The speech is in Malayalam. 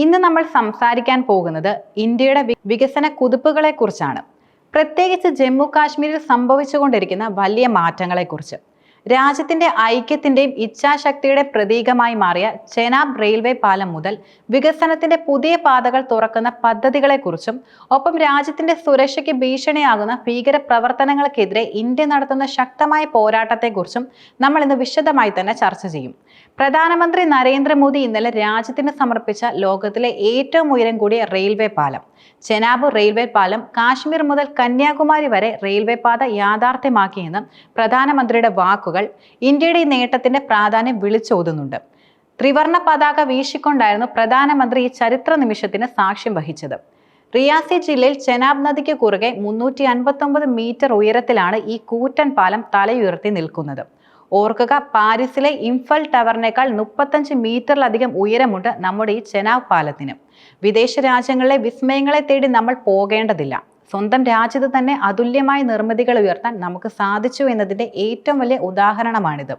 ഇന്ന് നമ്മൾ സംസാരിക്കാൻ പോകുന്നത് ഇന്ത്യയുടെ വികസന കുതിപ്പുകളെക്കുറിച്ചാണ്. പ്രത്യേകിച്ച് ജമ്മു കാശ്മീരിൽ സംഭവിച്ചുകൊണ്ടിരിക്കുന്ന വലിയ മാറ്റങ്ങളെക്കുറിച്ച്. രാജ്യത്തിന്റെ ഐക്യത്തിന്റെയും ഇച്ഛാശക്തിയുടെ പ്രതീകമായി മാറിയ ചെനാബ് റെയിൽവേ പാലം മുതൽ വികസനത്തിന്റെ പുതിയ പാതകൾ തുറക്കുന്ന പദ്ധതികളെക്കുറിച്ചും ഒപ്പം രാജ്യത്തിന്റെ സുരക്ഷയ്ക്ക് ഭീഷണിയാകുന്ന ഭീകര പ്രവർത്തനങ്ങൾക്കെതിരെ ഇന്ത്യ നടത്തുന്ന ശക്തമായ പോരാട്ടത്തെക്കുറിച്ചും നമ്മൾ ഇന്ന് വിശദമായി തന്നെ ചർച്ച ചെയ്യും. പ്രധാനമന്ത്രി നരേന്ദ്രമോദി ഇന്നലെ രാജ്യത്തിന് സമർപ്പിച്ച ലോകത്തിലെ ഏറ്റവും ഉയരം കൂടിയ റെയിൽവേ പാലം ചെനാബ് റെയിൽവേ പാലം കാശ്മീർ മുതൽ കന്യാകുമാരി വരെ റെയിൽവേ പാത യാഥാർത്ഥ്യമാക്കിയെന്ന് പ്രധാനമന്ത്രിയുടെ വാക്കുകൾ ഇന്ത്യയുടെ ഈ നേട്ടത്തിന്റെ പ്രാധാന്യം വിളിച്ചോതുന്നുണ്ട്. ത്രിവർണ പതാക വീശിക്കൊണ്ടായിരുന്നു പ്രധാനമന്ത്രി ഈ ചരിത്ര നിമിഷത്തിന് സാക്ഷ്യം വഹിച്ചത്. റിയാസി ജില്ലയിൽ ചെനാബ് നദിക്ക് കുറുകെ 359 മീറ്റർ ഉയരത്തിലാണ് ഈ കൂറ്റൻ പാലം തലയുയർത്തി നിൽക്കുന്നത്. ഓർക്കുക, പാരീസിലെ ഇംഫൽ ടവറിനേക്കാൾ 35 മീറ്ററിലധികം ഉയരമുണ്ട് നമ്മുടെ ഈ ചെനാബ് പാലത്തിന്. വിദേശ രാജ്യങ്ങളിലെ വിസ്മയങ്ങളെ തേടി നമ്മൾ പോകേണ്ടതില്ല. സ്വന്തം രാജ്യത്ത് തന്നെ അതുല്യമായ നിർമ്മിതികൾ ഉയർത്താൻ നമുക്ക് സാധിച്ചു എന്നതിന്റെ ഏറ്റവും വലിയ ഉദാഹരണമാണിത്.